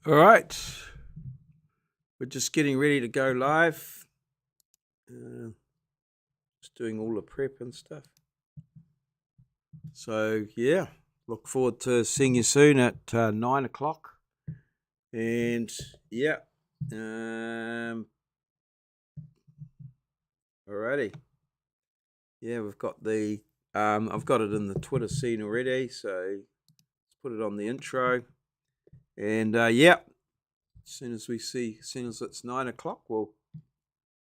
All right, we're just getting ready to go live. Just doing all the prep and stuff. So yeah, look forward to seeing you soon at 9 o'clock. And yeah, alrighty. Yeah, we've got the I've got it in the Twitter scene already, so let's put it on the intro. And yeah, as soon as it's 9 o'clock, we'll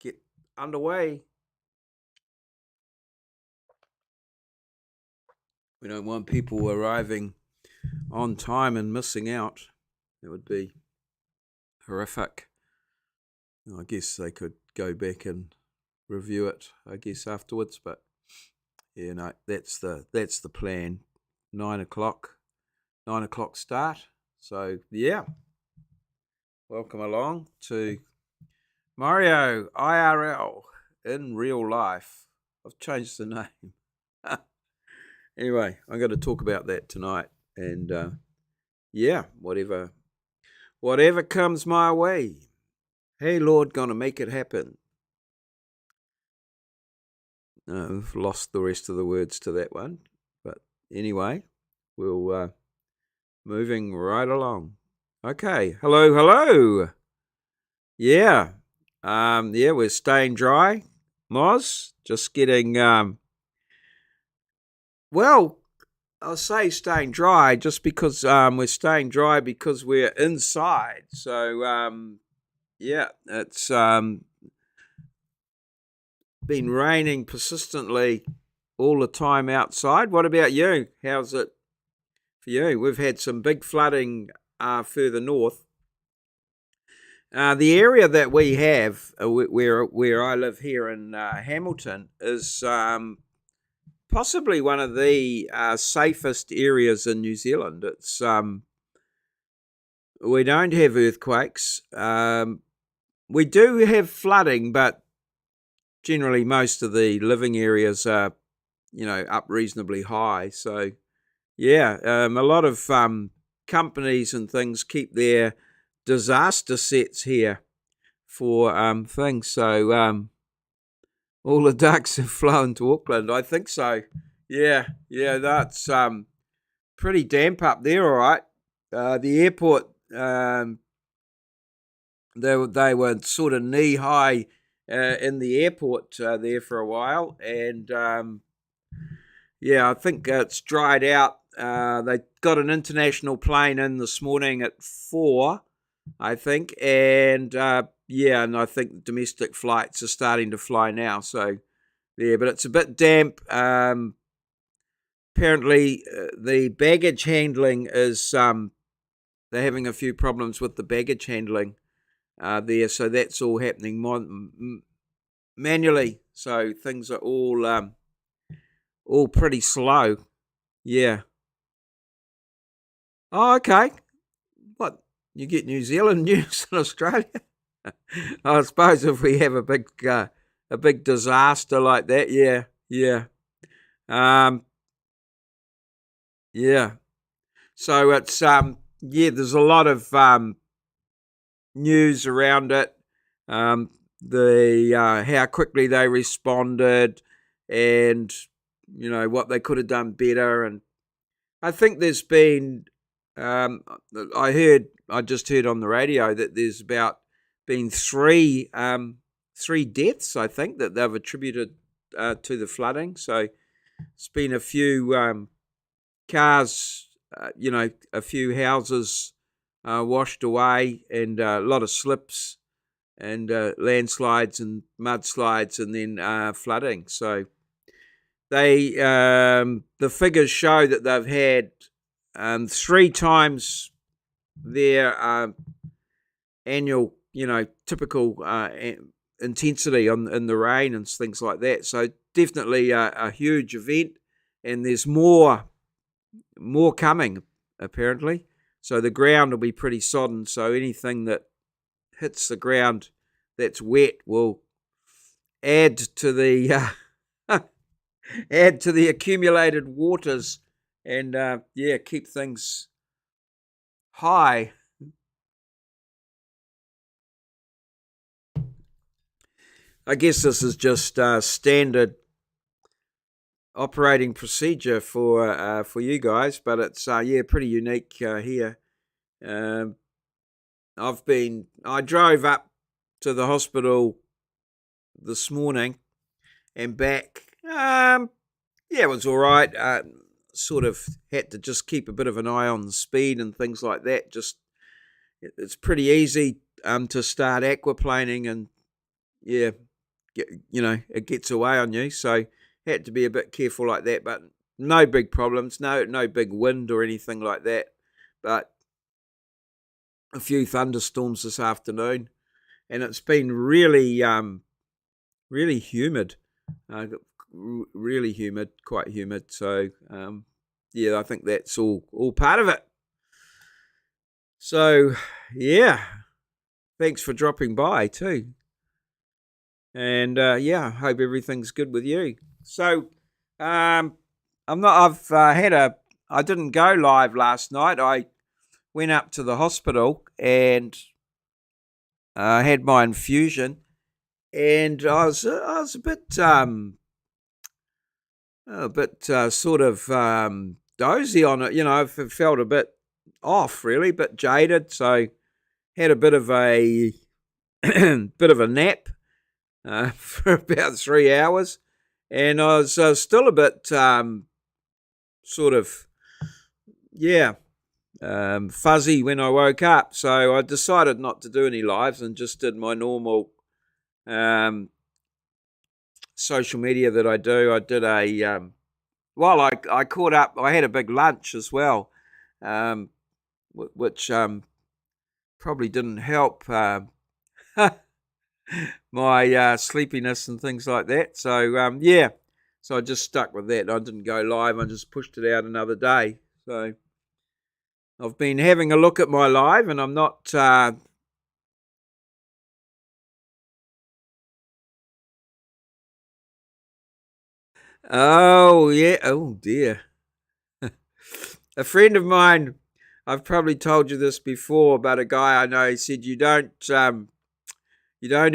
get underway. We don't want people arriving on time and missing out. It would be horrific. I guess they could go back and review it, I guess, afterwards, but yeah, no, that's the plan. 9 o'clock start. So yeah, welcome along to Maurieo IRL in real life. I've changed the name. Anyway, I'm going to talk about that tonight, and yeah, whatever comes my way. Hey, Lord, gonna make it happen. I've lost the rest of the words to that one, but anyway, we'll moving right along. Okay, hello. Yeah, yeah, we're staying dry. Moz, just getting well, I'll say staying dry just because we're staying dry because we're inside. So yeah, it's been raining persistently all the time outside. What about you? How's it for you? We've had some big flooding further north. The area that we have, where I live here in Hamilton, is possibly one of the safest areas in New Zealand. It's we don't have earthquakes. We do have flooding, but generally most of the living areas are, up reasonably high. So yeah, a lot of companies and things keep their disaster sets here for things. So all the ducks have flown to Auckland. I think so. Yeah, that's pretty damp up there. All right. The airport, they were sort of knee high in the airport there for a while, and yeah, I think it's dried out. They got an international plane in this morning at 4, I think, and yeah, and I think domestic flights are starting to fly now. So yeah, but it's a bit damp. Apparently, the baggage handling is they're having a few problems with the baggage handling there, so that's all happening manually. So things are all pretty slow. Yeah. Oh, okay. What, you get New Zealand news in Australia? I suppose if we have a big disaster like that, yeah. Yeah. So it's yeah, there's a lot of news around it. The how quickly they responded, and what they could have done better. And I think there's been I just heard on the radio that there's been three deaths, I think, that they've attributed to the flooding. So it's been a few cars, a few houses washed away, and a lot of slips and landslides and mudslides, and then flooding. So the figures show that they've had 3 times their annual, typical intensity in the rain and things like that. So definitely a huge event, and there's more coming apparently. So the ground will be pretty sodden. So anything that hits the ground that's wet will add to the accumulated waters, and keep things high. I guess this is just standard operating procedure for you guys, but it's pretty unique here. Um, I drove up to the hospital this morning and back. It was all right. Sort of had to just keep a bit of an eye on the speed and things like that. Just it's pretty easy to start aquaplaning, and it gets away on you. So had to be a bit careful like that, but no big problems, no big wind or anything like that. But a few thunderstorms this afternoon, and it's been really humid, really humid, quite humid. So I think that's all part of it. So thanks for dropping by too. And I hope everything's good with you. So I didn't go live last night. I went up to the hospital and had my infusion, and I was a bit sort of dozy on it. I felt a bit off, really, a bit jaded. So had a bit of a nap for about 3 hours, and I was still a bit fuzzy when I woke up. So I decided not to do any lives and just did my normal social media that I do. I did I caught up. I had a big lunch as well, which probably didn't help my sleepiness and things like that. So so I just stuck with that. I didn't go live. I just pushed it out another day. So I've been having a look at my live, and I'm not oh yeah, oh dear. A friend of mine, I've probably told you this before, but a guy I know, he said, you don't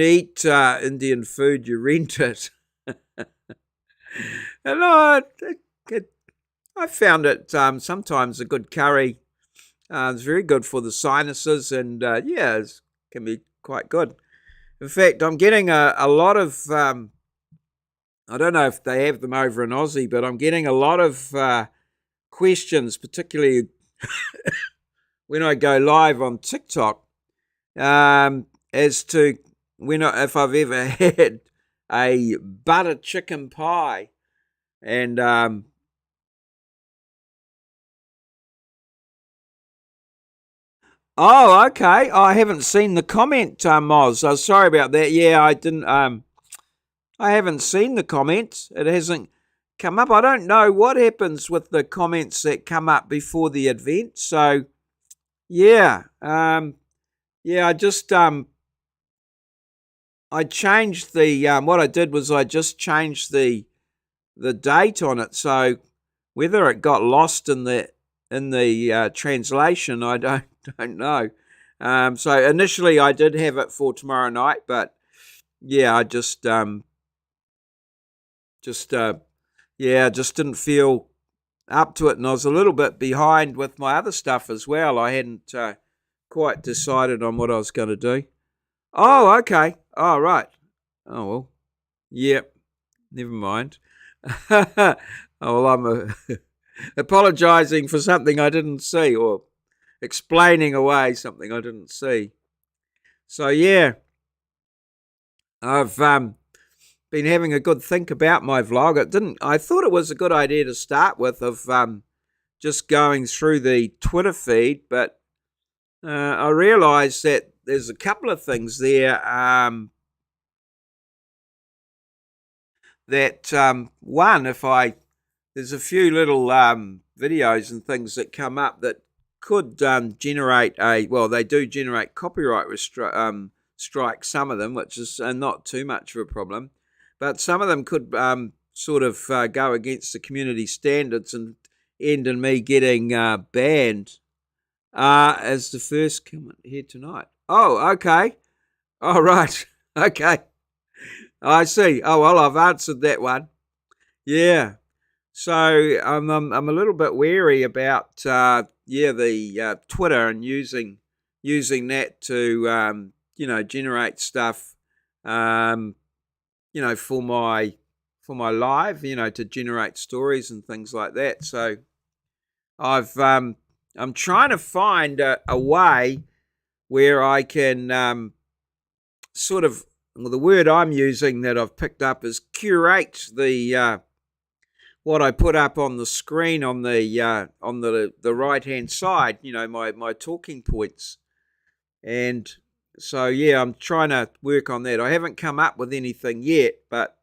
eat Indian food, you rent it. And I found it sometimes a good curry. It's very good for the sinuses, and it can be quite good. In fact, I'm getting a lot of, I don't know if they have them over in Aussie, but I'm getting a lot of questions, particularly when I go live on TikTok, as to if I've ever had a butter chicken pie. And oh, okay. I haven't seen the comment, Moz. Sorry about that. Yeah, I didn't. I haven't seen the comment. It hasn't come up. I don't know what happens with the comments that come up before the event. So, I just I changed the what I did was I just changed the date on it. So whether it got lost in the translation, I don't know. So initially I did have it for tomorrow night, but I just didn't feel up to it, and I was a little bit behind with my other stuff as well. I hadn't quite decided on what I was going to do. Oh, okay. Oh, right. Oh, well. Yep. Never mind. Oh, well, I'm apologising for something I didn't see, or explaining away something I didn't see. So, I've been having a good think about my vlog. I thought it was a good idea to start with, of just going through the Twitter feed, but I realised that there's a couple of things there that one, there's a few little videos and things that come up that could generate they do generate copyright strikes, some of them, which is not too much of a problem, but some of them could sort of go against the community standards and end in me getting banned as the first comment here tonight. Oh, okay. All right. Okay. I see. Oh well, I've answered that one. Yeah. So I'm a little bit wary about the Twitter and using that to generate stuff um, for my live, to generate stories and things like that. So I've I'm trying to find a way where I can sort of, well, the word I'm using that I've picked up is curate the what I put up on the screen on the right hand side. My talking points, and so yeah, I'm trying to work on that. I haven't come up with anything yet, but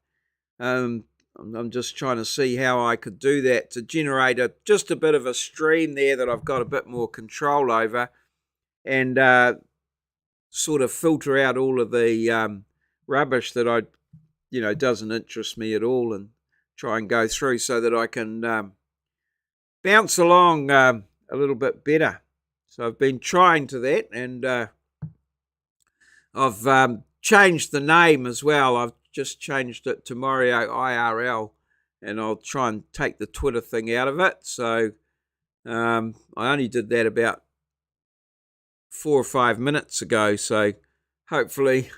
um, I'm just trying to see how I could do that to generate just a bit of a stream there that I've got a bit more control over, and sort of filter out all of the rubbish that doesn't interest me at all, and try and go through so that I can bounce along a little bit better. So I've been trying to that, and I've changed the name as well. I've just changed it to Maurieo IRL, and I'll try and take the Twitter thing out of it. So I only did that about 4 or 5 minutes ago. So hopefully,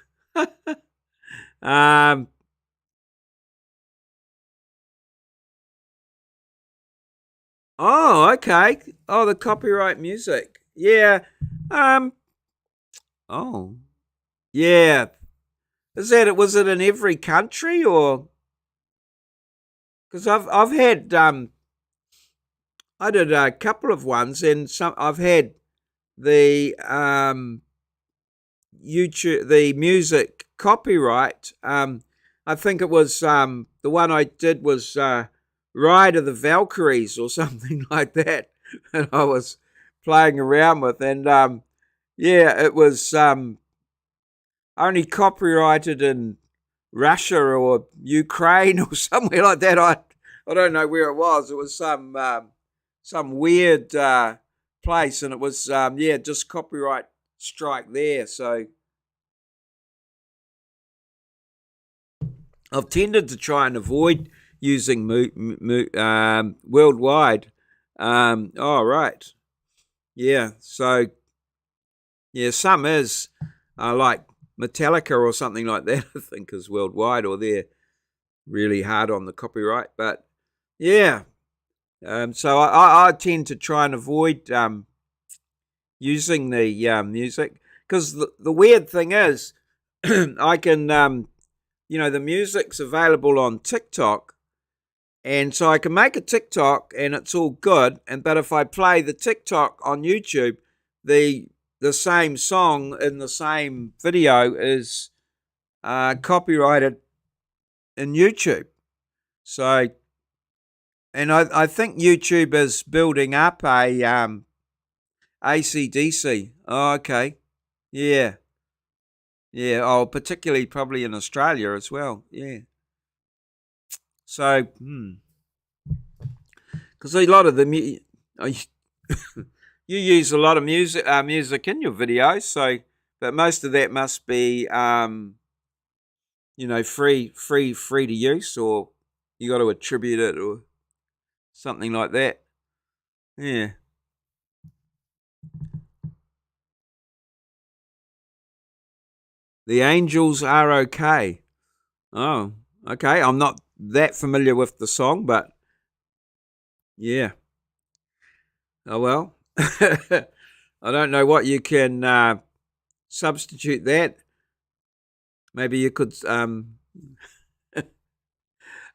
um, oh, okay. Oh, the copyright music. Yeah. Um. Oh, yeah. Is that, was it in every country, or because I've had I did a couple of ones, and some I've had the YouTube, the music copyright. I think it was the one I did was Ride of the Valkyries or something like that, that I was playing around with, and yeah, it was only copyrighted in Russia or Ukraine or somewhere like that. I don't know where it was. It was some weird place, and it was yeah, just copyright strike there. So I've tended to try and avoid using worldwide. Oh right, yeah. So yeah, some is like Metallica or something like that. I think is worldwide, or they're really hard on the copyright. But yeah, so I tend to try and avoid using the music, because the weird thing is I can the music's available on TikTok, and so I can make a TikTok and it's all good, and but if I play the TikTok on YouTube, the the same song in the same video is copyrighted in YouTube. So, and I think YouTube is building up a ACDC. Oh, okay. Yeah. Yeah. Oh, particularly probably in Australia as well. Yeah. So, because a lot of you use a lot of music in your videos, so but most of that must be free to use, or you got to attribute it or something like that. Yeah. The Angels Are Okay. Oh, okay. I'm not that familiar with the song, but yeah. Oh well. I don't know what you can substitute that. Maybe you could.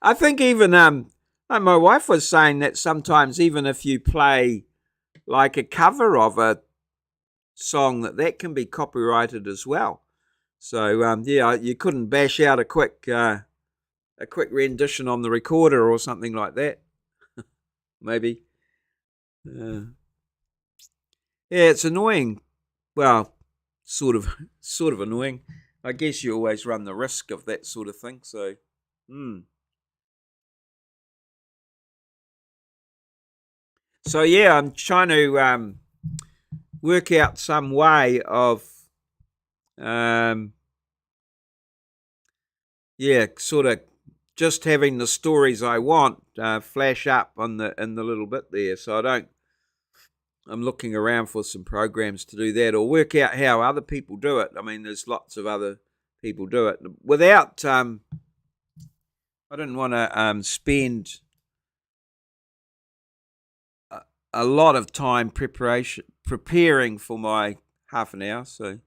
I think even my wife was saying that sometimes even if you play like a cover of a song, that can be copyrighted as well. So yeah, you couldn't bash out a quick rendition on the recorder or something like that. Maybe. Uh, yeah, it's annoying. Well, sort of, sort of annoying. I guess you always run the risk of that sort of thing. So, hmm. So yeah, I'm trying to work out some way of um, yeah, sort of just having the stories I want flash up on in the little bit there. So I'm looking around for some programs to do that or work out how other people do it. I mean, there's lots of other people do it without. I didn't want to spend a lot of time preparing for my half an hour. So.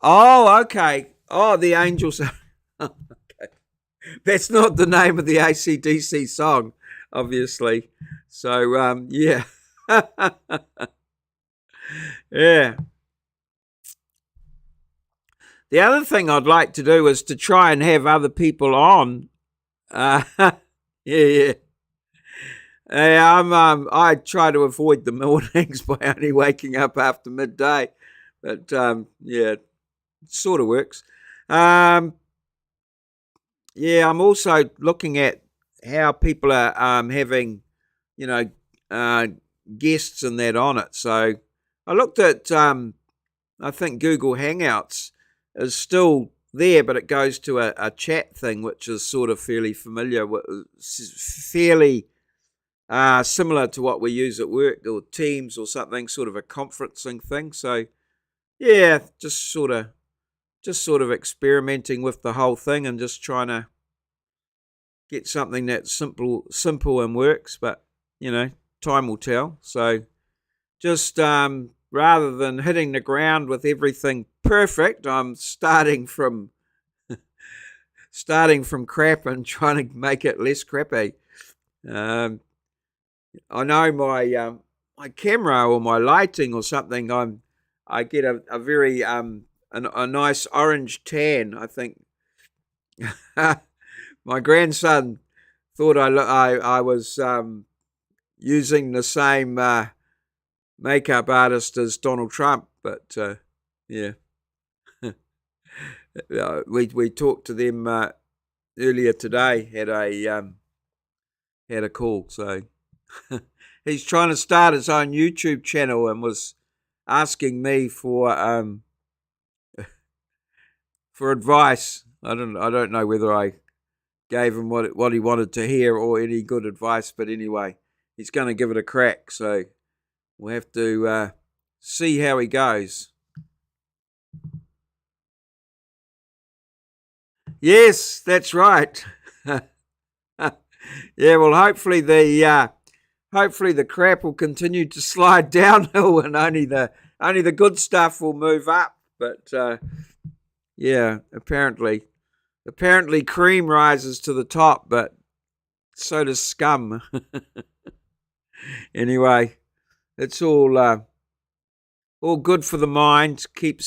Oh, okay. Oh, the Angels. Okay. That's not the name of the AC/DC song, obviously. So, yeah. Yeah. The other thing I'd like to do is to try and have other people on. Yeah, yeah. Yeah, I try to avoid the mornings by only waking up after midday, but yeah, it sort of works. Um, yeah, I'm also looking at how people are having, you know, uh, guests and that on it. So I looked at, I think Google Hangouts is still there, but it goes to a chat thing, which is sort of fairly familiar, fairly similar to what we use at work or Teams or something, sort of a conferencing thing. So yeah, just sort of experimenting with the whole thing and just trying to get something that's simple and works. But time will tell. So just rather than hitting the ground with everything perfect, I'm starting from crap and trying to make it less crappy. Um, I know my camera or my lighting or something. I get a very a nice orange tan. I think my grandson thought I was using the same makeup artist as Donald Trump, but yeah, we talked to them earlier today. Had a call, so he's trying to start his own YouTube channel and was asking me for advice. I don't know whether I gave him what he wanted to hear or any good advice, but anyway, he's going to give it a crack. So we'll have to see how he goes. Yes, that's right. Yeah, well, hopefully the crap will continue to slide downhill, and only the good stuff will move up. But yeah, apparently cream rises to the top, but so does scum. Anyway, it's all good for the mind. Keep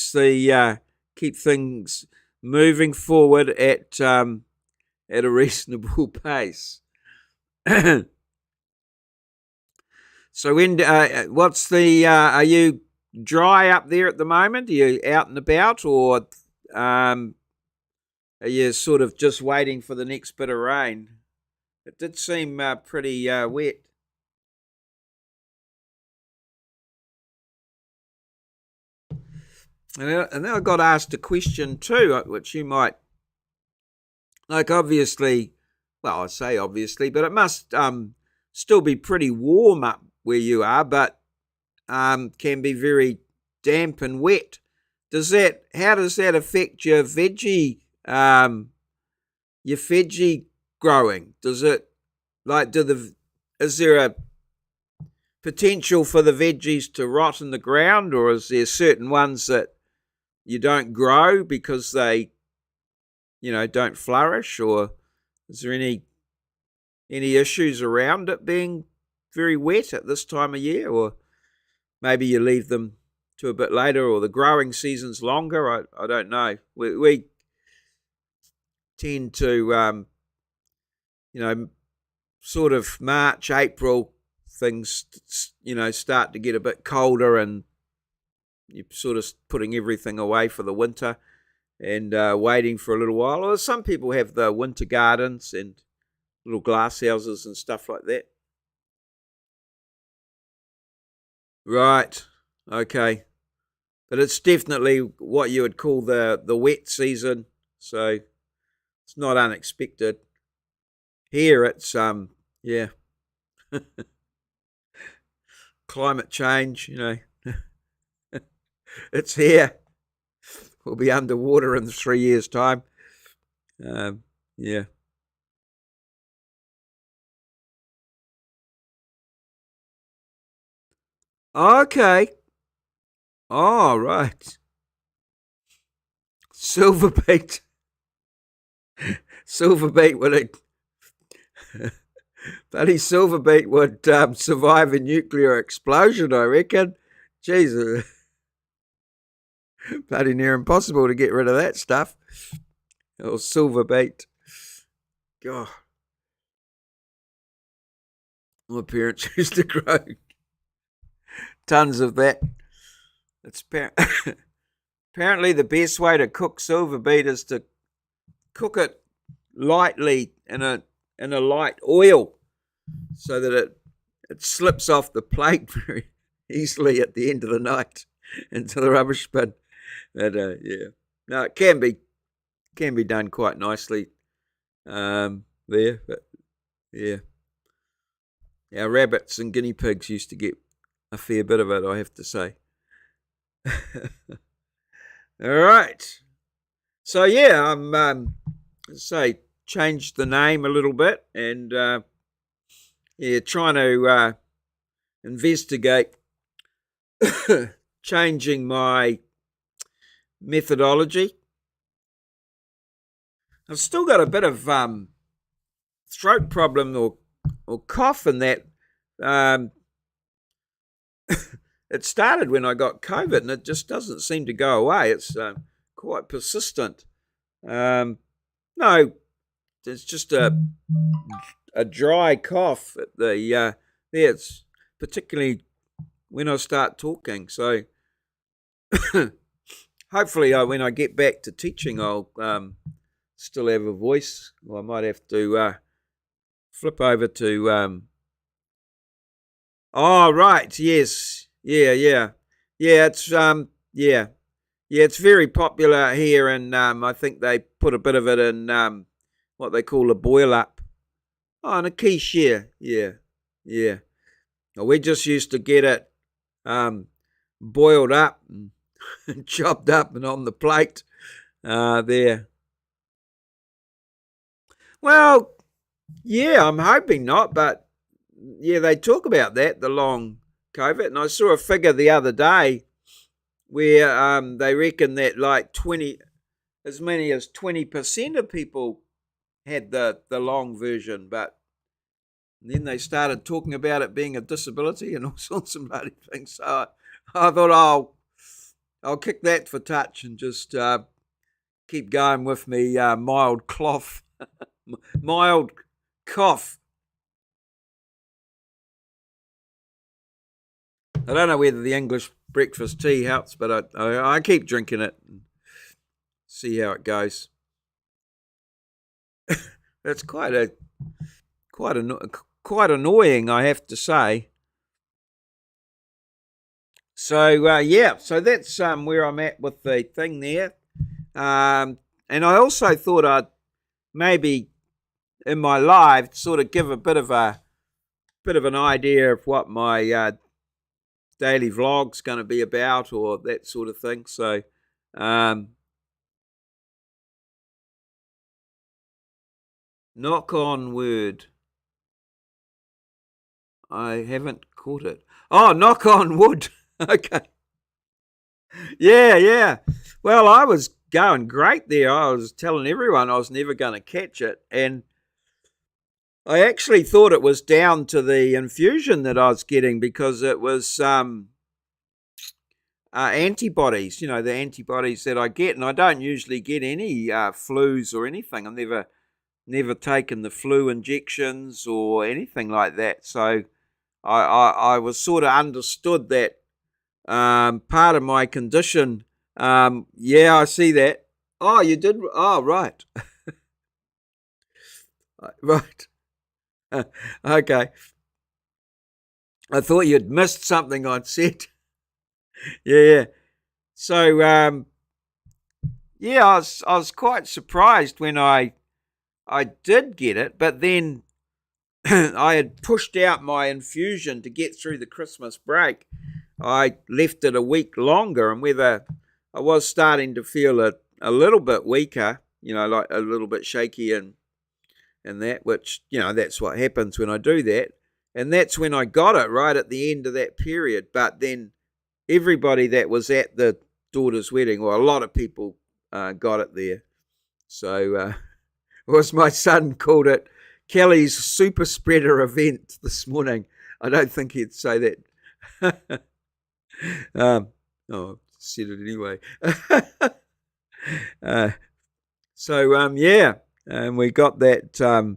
things moving forward at a reasonable pace. So what's are you dry up there at the moment? Are you out and about, or are you sort of just waiting for the next bit of rain? It did seem pretty wet. And then I got asked a question too, which you might like. Obviously, well, I say obviously, but it must still be pretty warm up where you are, but can be very damp and wet. How does that affect your veggie growing? Does it like is there a potential for the veggies to rot in the ground, or is there certain ones that you don't grow because they don't flourish, or is there any issues around it being very wet at this time of year, or maybe you leave them to a bit later, or the growing season's longer? I don't know. We tend to sort of March, April, things start to get a bit colder, and you're sort of putting everything away for the winter and waiting for a little while. Or some people have the winter gardens and little glass houses and stuff like that. Right. Okay. But it's definitely what you would call the wet season, so it's not unexpected. Here it's yeah, climate change, it's here. We'll be underwater in 3 years' time. Yeah. Okay. Oh, right. Silverbeet. Silverbeet would bloody silverbeet would survive a nuclear explosion, I reckon. Jesus, bloody near impossible to get rid of that stuff. Or silverbeet. God, my parents used to grow tons of that. It's apparently the best way to cook silverbeet is to cook it lightly in a light oil, so that it slips off the plate very easily at the end of the night into the rubbish bin. But yeah, no, it can be done quite nicely there. But yeah, our rabbits and guinea pigs used to get a fair bit of it, I have to say. All right. So yeah, I'm say changed the name a little bit, and yeah, trying to investigate changing my methodology. I've still got a bit of throat problem or cough, and that it started when I got COVID, and it just doesn't seem to go away. It's quite persistent. No, it's just a dry cough at the yeah. It's particularly when I start talking. So hopefully, when I get back to teaching, I'll still have a voice. Well, I might have to flip over to. Oh, right. Yes. Yeah. It's yeah. It's very popular here, and I think they put a bit of it in what they call a boil up. Oh, and a quiche. Yeah. We just used to get it boiled up and chopped up and on the plate there. Well, yeah, I'm hoping not, but yeah, they talk about that, the long COVID, and I saw a figure the other day where they reckon that like as many as 20% of people had the long version, but then they started talking about it being a disability and all sorts of bloody things. So I thought I'll kick that for touch and just keep going with me mild cough. Mild cough. I don't know whether the English breakfast tea helps, but I keep drinking it and see how it goes. It's quite annoying, I have to say. So yeah, so that's where I'm at with the thing there. And I also thought I'd maybe in my live sort of give a bit of an idea of what my daily vlog's going to be about, or that sort of thing. So knock on wood. I haven't caught it. Oh, knock on wood. Okay. Yeah. Well, I was going great there. I was telling everyone I was never going to catch it, and I actually thought it was down to the infusion that I was getting, because it was antibodies, the antibodies that I get, and I don't usually get any flus or anything. I've never taken the flu injections or anything like that. So I was sort of understood that part of my condition. Yeah, I see that. Oh, you did? Oh, right. Right. Okay. I thought you'd missed something I'd said. Yeah. So yeah, I was quite surprised when I did get it, but then I had pushed out my infusion to get through the Christmas break. I left it a week longer, and whether I was starting to feel a little bit weaker, like a little bit shaky and that, which, that's what happens when I do that. And that's when I got it right at the end of that period. But then everybody that was at the daughter's wedding, or a lot of people got it there. So was my son called it Kelly's super spreader event this morning. I don't think he'd say that. Oh, said it anyway. uh, so yeah, and we got that.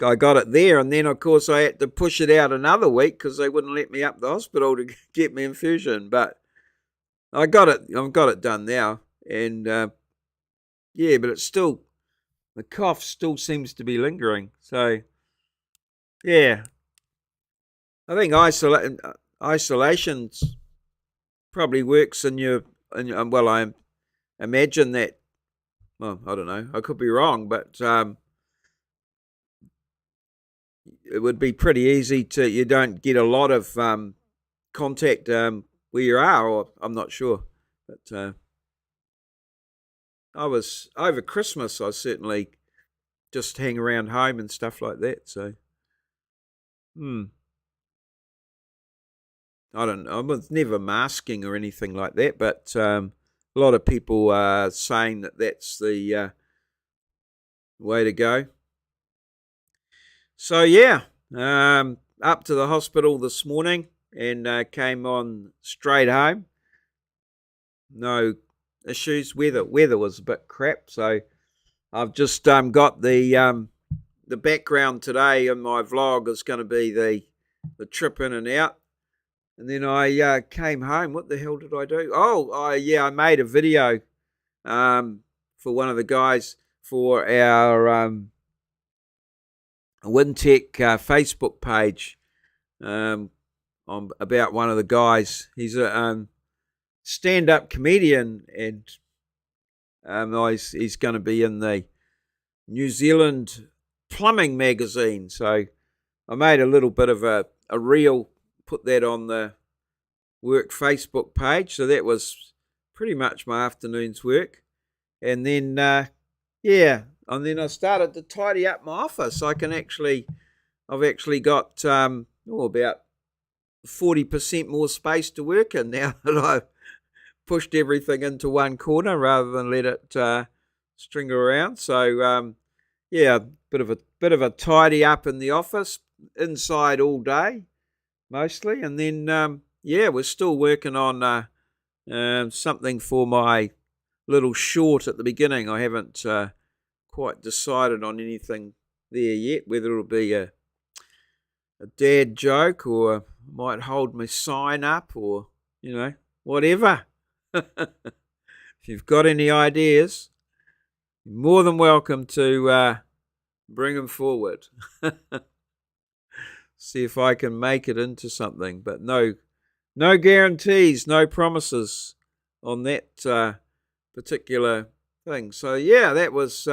I got it there, and then of course I had to push it out another week because they wouldn't let me up the hospital to get me infusion. But I got it. I've got it done now, and yeah, but it's still, the cough still seems to be lingering. So yeah, I think isolation probably works in your. Well, I imagine that. Well, I don't know. I could be wrong, but it would be pretty easy to. You don't get a lot of contact where you are, or I'm not sure. But I was over Christmas. I certainly just hang around home and stuff like that. So, I don't know. I was never masking or anything like that, but a lot of people are saying that that's the way to go. So yeah, up to the hospital this morning and came on straight home. No issues. Weather was a bit crap, so I've just got the background today in my vlog is going to be the trip in and out. And then I came home. What the hell did I do? Oh, I made a video for one of the guys for our Wintech Facebook page about one of the guys. He's a stand-up comedian, and he's going to be in the New Zealand plumbing magazine. So I made a little bit of a reel, put that on the work Facebook page. So that was pretty much my afternoon's work. And then, yeah, and then I started to tidy up my office. I've actually got about 40% more space to work in now that I've pushed everything into one corner rather than let it string around. So yeah, bit of a tidy up in the office, inside all day mostly, and then yeah, we're still working on something for my little short at the beginning. I haven't quite decided on anything there yet, whether it'll be a dad joke or might hold my sign up or, whatever. If you've got any ideas, you're more than welcome to bring them forward. See if I can make it into something, but no guarantees, no promises on that particular thing. So yeah, that was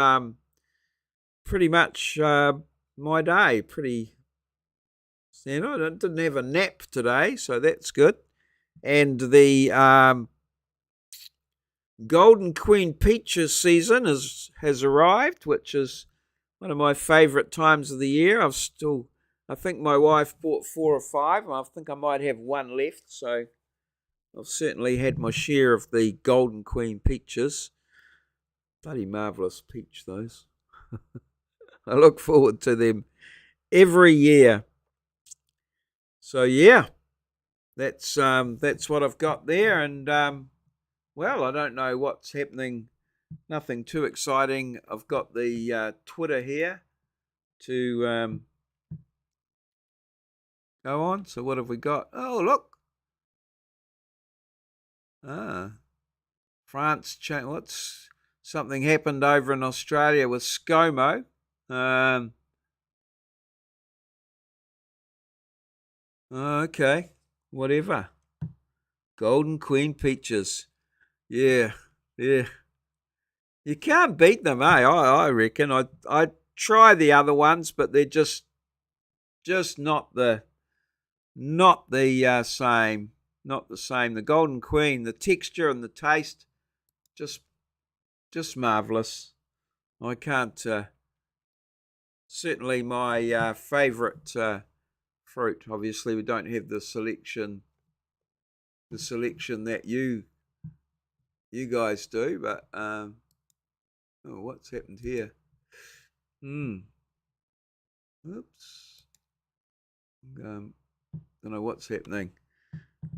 pretty much my day. Pretty, I didn't have a nap today, so that's good. And the Golden Queen Peaches season has arrived, which is one of my favourite times of the year. I think my wife bought 4 or 5, and I think I might have one left, so I've certainly had my share of the Golden Queen peaches. Bloody marvellous peach, those. I look forward to them every year. So yeah, that's what I've got there, and well, I don't know what's happening. Nothing too exciting. I've got the Twitter here to go on. So what have we got? Oh, look. France. What's something happened over in Australia with ScoMo? Okay, whatever. Golden Queen peaches. Yeah, yeah. You can't beat them, eh? I reckon. I try the other ones, but they're just not the same. Not the same. The Golden Queen, the texture and the taste, just just marvelous. I can't. Certainly my favourite fruit. Obviously, we don't have the selection that you guys do. But oh, what's happened here? Oops. Don't know what's happening.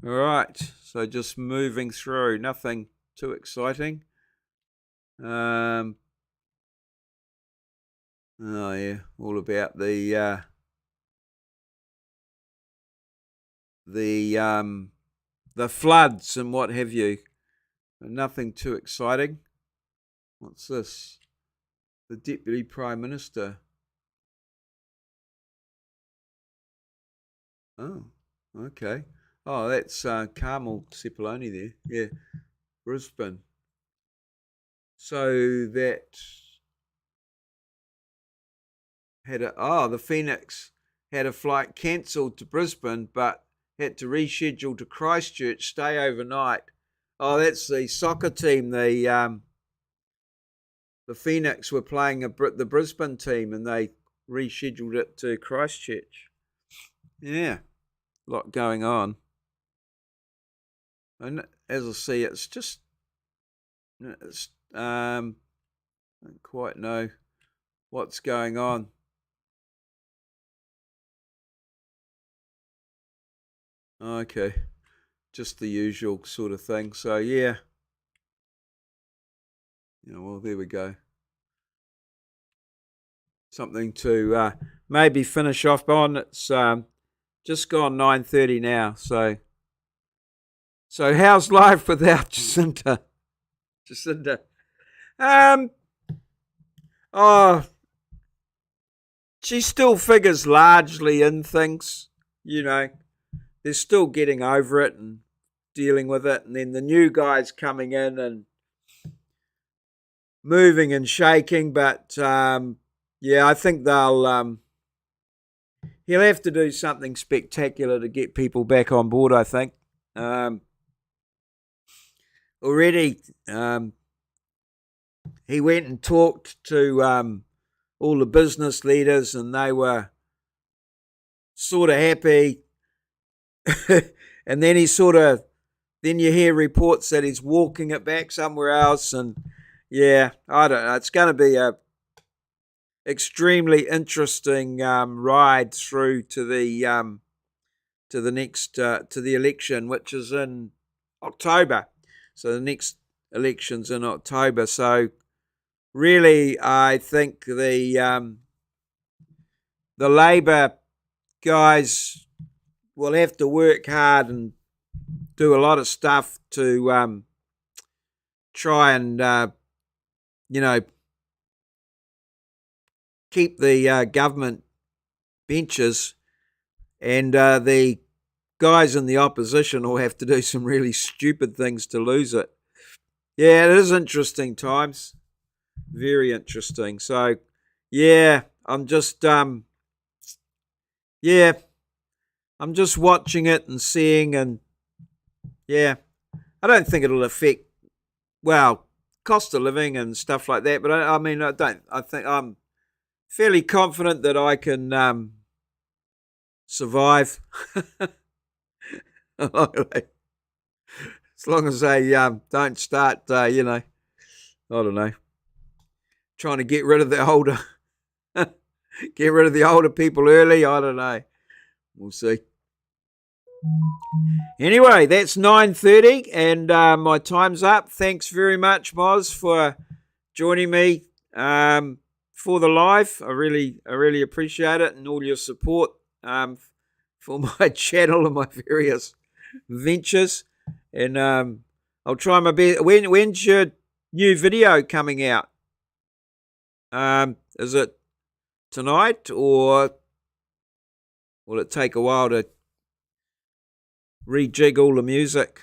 All right. So just moving through. Nothing too exciting. Oh yeah, all about the floods and what have you. Nothing too exciting. What's this? The Deputy Prime Minister. Oh, okay. Oh, that's Carmel Sepuloni there. Yeah, Brisbane. So that the Phoenix had a flight cancelled to Brisbane, but had to reschedule to Christchurch, stay overnight. Oh, that's the soccer team. The Phoenix were playing the Brisbane team, and they rescheduled it to Christchurch. Yeah, a lot going on. And as I see, I don't quite know what's going on. Okay, just the usual sort of thing. So yeah, well, there we go. Something to maybe finish off on. It's just gone 9:30 now. So how's life without Jacinta? Jacinta. Um. Oh, she still figures largely in things. You know, they're still getting over it and dealing with it, and then the new guys coming in and moving and shaking. But yeah, I think he'll have to do something spectacular to get people back on board. I think already he went and talked to all the business leaders, and they were sort of happy. And then then you hear reports that he's walking it back somewhere else, and yeah, I don't know. It's going to be a extremely interesting ride through to the next to the election, which is in October. So the next election's in October. So really, I think the Labor guys will have to work hard and do a lot of stuff to try and keep the government benches, and the guys in the opposition will have to do some really stupid things to lose it. Yeah, it is interesting times. Very interesting. So, yeah, yeah, I'm just watching it and seeing, and yeah, I don't think it'll affect, well, cost of living and stuff like that. But I mean, I don't. I think I'm fairly confident that I can survive. As long as they don't start, I don't know, trying to get rid of the older people early. I don't know. We'll see. Anyway, that's 9:30, and my time's up. Thanks very much, Moz, for joining me for the live. I really appreciate it, and all your support for my channel and my various ventures. And I'll try my best. When's your new video coming out? Is it tonight, or will it take a while to rejig all the music?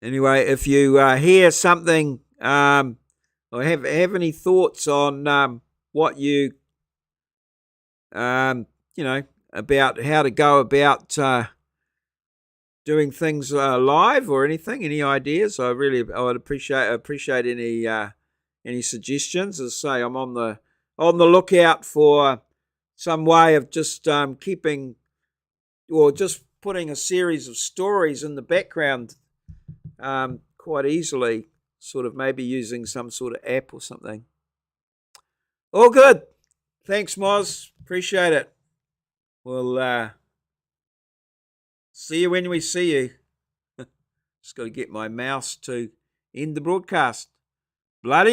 Anyway, if you hear something or have any thoughts on what you about how to go about doing things live or anything, any ideas, I would appreciate any suggestions. As I say, I'm on the lookout for some way of just keeping or just putting a series of stories in the background quite easily, sort of maybe using some sort of app or something. All good. Thanks, Moz. Appreciate it. We'll see you when we see you. Just got to get my mouse to end the broadcast. Bloody